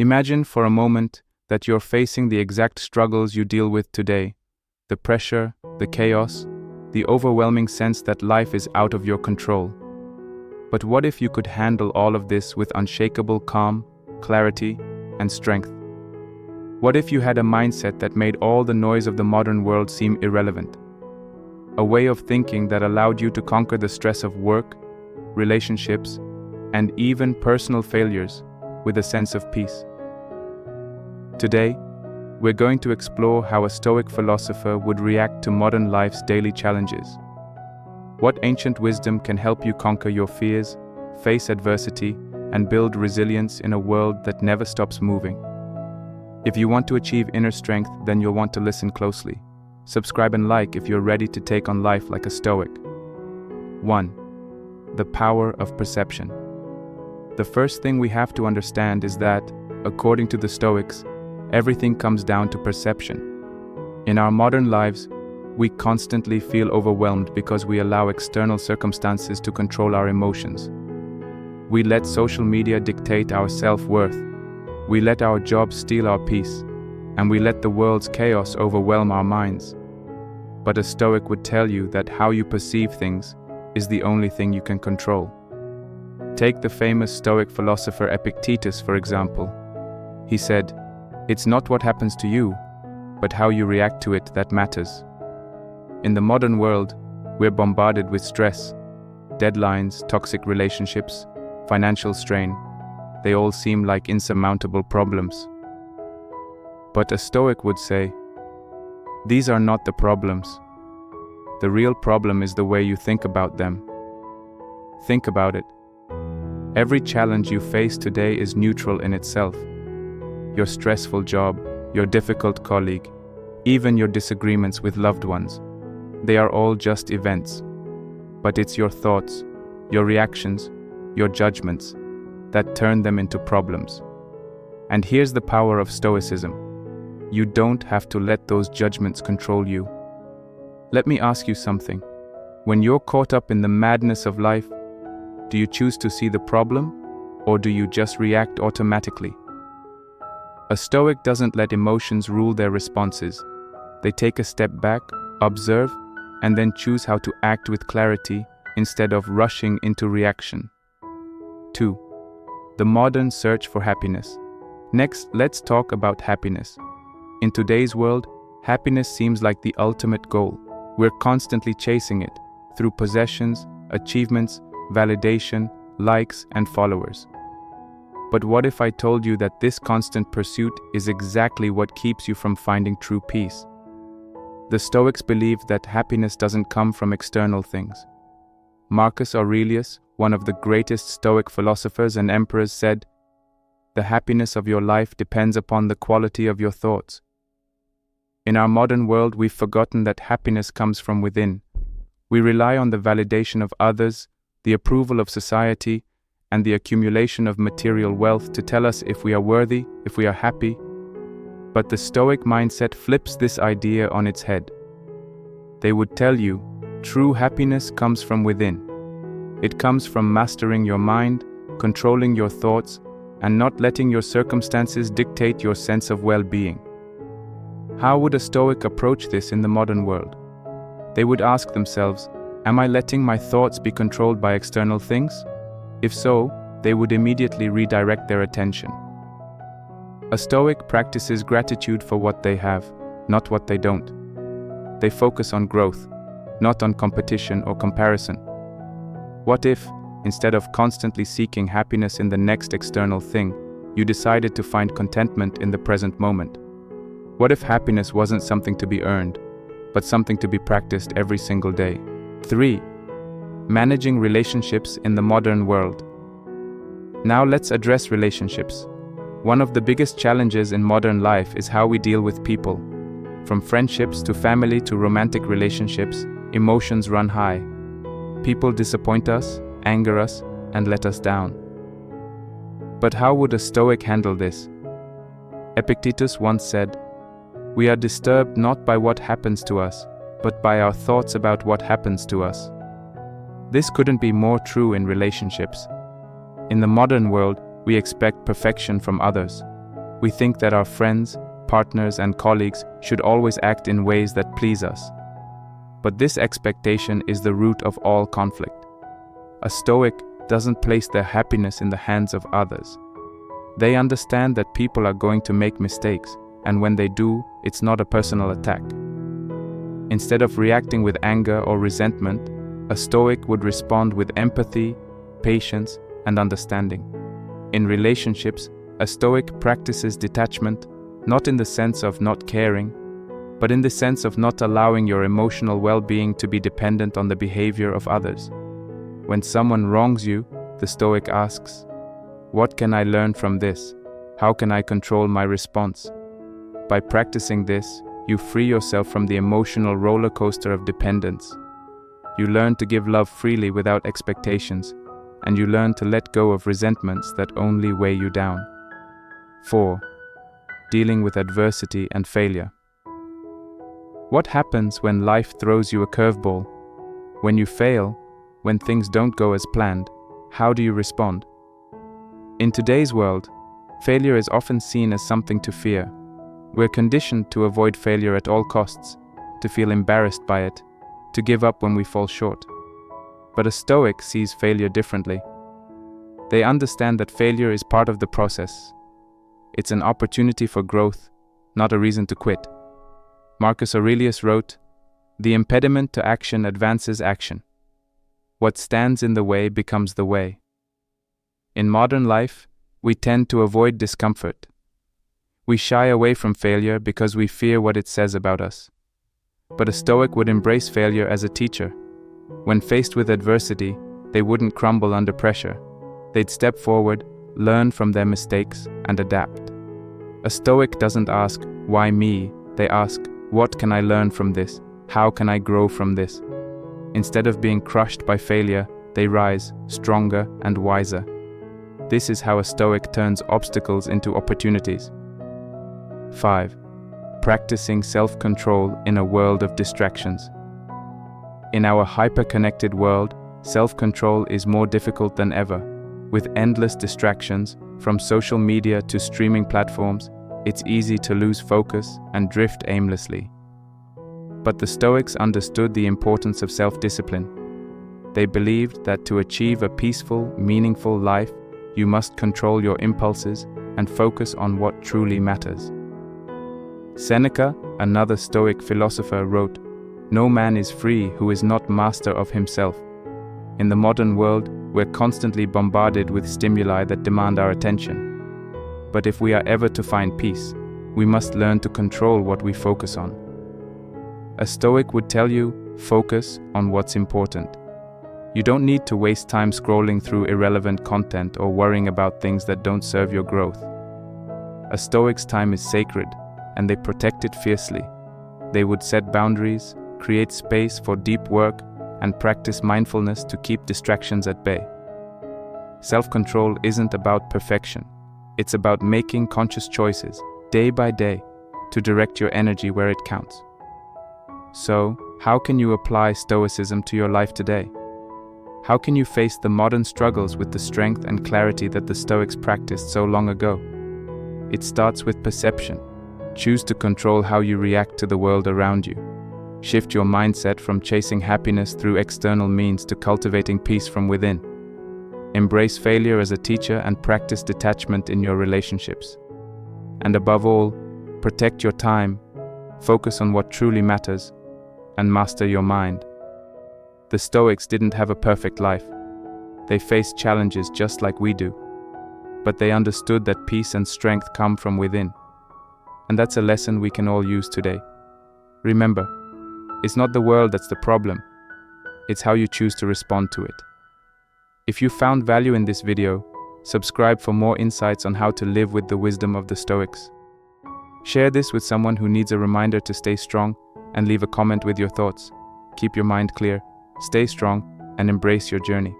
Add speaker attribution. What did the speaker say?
Speaker 1: Imagine for a moment that you're facing the exact struggles you deal with today, the pressure, the chaos, the overwhelming sense that life is out of your control. But what if you could handle all of this with unshakable calm, clarity, and strength? What if you had a mindset that made all the noise of the modern world seem irrelevant? A way of thinking that allowed you to conquer the stress of work, relationships, and even personal failures with a sense of peace. Today, we're going to explore how a Stoic philosopher would react to modern life's daily challenges. What ancient wisdom can help you conquer your fears, face adversity, and build resilience in a world that never stops moving? If you want to achieve inner strength, then you'll want to listen closely. Subscribe and like if you're ready to take on life like a Stoic. 1. The power of perception. The first thing we have to understand is that, according to the Stoics, everything comes down to perception. In our modern lives, we constantly feel overwhelmed because we allow external circumstances to control our emotions. We let social media dictate our self-worth. We let our jobs steal our peace, and we let the world's chaos overwhelm our minds. But a Stoic would tell you that how you perceive things is the only thing you can control. Take the famous Stoic philosopher Epictetus, for example. He said, "It's not what happens to you, but how you react to it that matters." In the modern world, we're bombarded with stress, deadlines, toxic relationships, financial strain. They all seem like insurmountable problems. But a Stoic would say, these are not the problems. The real problem is the way you think about them. Think about it. Every challenge you face today is neutral in itself. Your stressful job, your difficult colleague, even your disagreements with loved ones. They are all just events. But it's your thoughts, your reactions, your judgments that turn them into problems. And here's the power of Stoicism. You don't have to let those judgments control you. Let me ask you something. When you're caught up in the madness of life, do you choose to see the problem, or do you just react automatically? A Stoic doesn't let emotions rule their responses. They take a step back, observe, and then choose how to act with clarity instead of rushing into reaction. 2. The modern search for happiness. Next, let's talk about happiness. In today's world, happiness seems like the ultimate goal. We're constantly chasing it through possessions, achievements, validation, likes, and followers. But what if I told you that this constant pursuit is exactly what keeps you from finding true peace? The Stoics believed that happiness doesn't come from external things. Marcus Aurelius, one of the greatest Stoic philosophers and emperors, said, "The happiness of your life depends upon the quality of your thoughts." In our modern world, we've forgotten that happiness comes from within. We rely on the validation of others, the approval of society, and the accumulation of material wealth to tell us if we are worthy, if we are happy. But the Stoic mindset flips this idea on its head. They would tell you, true happiness comes from within. It comes from mastering your mind, controlling your thoughts, and not letting your circumstances dictate your sense of well-being. How would a Stoic approach this in the modern world? They would ask themselves, am I letting my thoughts be controlled by external things? If so, they would immediately redirect their attention. A Stoic practices gratitude for what they have, not what they don't. They focus on growth, not on competition or comparison. What if, instead of constantly seeking happiness in the next external thing, you decided to find contentment in the present moment? What if happiness wasn't something to be earned, but something to be practiced every single day? 3. Managing relationships in the modern world. Now let's address relationships. One of the biggest challenges in modern life is how we deal with people. From friendships to family to romantic relationships, emotions run high. People disappoint us, anger us, and let us down. But how would a Stoic handle this? Epictetus once said, "We are disturbed not by what happens to us, but by our thoughts about what happens to us." This couldn't be more true in relationships. In the modern world, we expect perfection from others. We think that our friends, partners, and colleagues should always act in ways that please us. But this expectation is the root of all conflict. A Stoic doesn't place their happiness in the hands of others. They understand that people are going to make mistakes, and when they do, it's not a personal attack. Instead of reacting with anger or resentment, a Stoic would respond with empathy, patience, and understanding. In relationships, a Stoic practices detachment, not in the sense of not caring, but in the sense of not allowing your emotional well-being to be dependent on the behavior of others. When someone wrongs you, the Stoic asks, "What can I learn from this? How can I control my response?" By practicing this, you free yourself from the emotional roller coaster of dependence. You learn to give love freely without expectations, and you learn to let go of resentments that only weigh you down. 4. Dealing with adversity and failure. What happens when life throws you a curveball? When you fail, when things don't go as planned, how do you respond? In today's world, failure is often seen as something to fear. We're conditioned to avoid failure at all costs, to feel embarrassed by it, to give up when we fall short. But a Stoic sees failure differently. They understand that failure is part of the process. It's an opportunity for growth, not a reason to quit. Marcus Aurelius wrote, "The impediment to action advances action. What stands in the way becomes the way." In modern life, we tend to avoid discomfort. We shy away from failure because we fear what it says about us. But a Stoic would embrace failure as a teacher. When faced with adversity, they wouldn't crumble under pressure. They'd step forward, learn from their mistakes, and adapt. A Stoic doesn't ask, "Why me?" They ask, "What can I learn from this? How can I grow from this?" Instead of being crushed by failure, they rise, stronger and wiser. This is how a Stoic turns obstacles into opportunities. 5. Practicing self-control in a world of distractions. In our hyper-connected world, self-control is more difficult than ever. With endless distractions, from social media to streaming platforms, it's easy to lose focus and drift aimlessly. But the Stoics understood the importance of self-discipline. They believed that to achieve a peaceful, meaningful life, you must control your impulses and focus on what truly matters. Seneca, another Stoic philosopher, wrote, "No man is free who is not master of himself." In the modern world, we're constantly bombarded with stimuli that demand our attention. But if we are ever to find peace, we must learn to control what we focus on. A Stoic would tell you, focus on what's important. You don't need to waste time scrolling through irrelevant content or worrying about things that don't serve your growth. A Stoic's time is sacred, and they protect it fiercely. They would set boundaries, create space for deep work, and practice mindfulness to keep distractions at bay. Self-control isn't about perfection. It's about making conscious choices, day by day, to direct your energy where it counts. So, how can you apply Stoicism to your life today? How can you face the modern struggles with the strength and clarity that the Stoics practiced so long ago? It starts with perception. Choose to control how you react to the world around you. Shift your mindset from chasing happiness through external means to cultivating peace from within. Embrace failure as a teacher and practice detachment in your relationships. And above all, protect your time, focus on what truly matters, and master your mind. The Stoics didn't have a perfect life. They faced challenges just like we do. But they understood that peace and strength come from within. And that's a lesson we can all use today. Remember, it's not the world that's the problem. It's how you choose to respond to it. If you found value in this video, subscribe for more insights on how to live with the wisdom of the Stoics. Share this with someone who needs a reminder to stay strong, and leave a comment with your thoughts. Keep your mind clear, stay strong, and embrace your journey.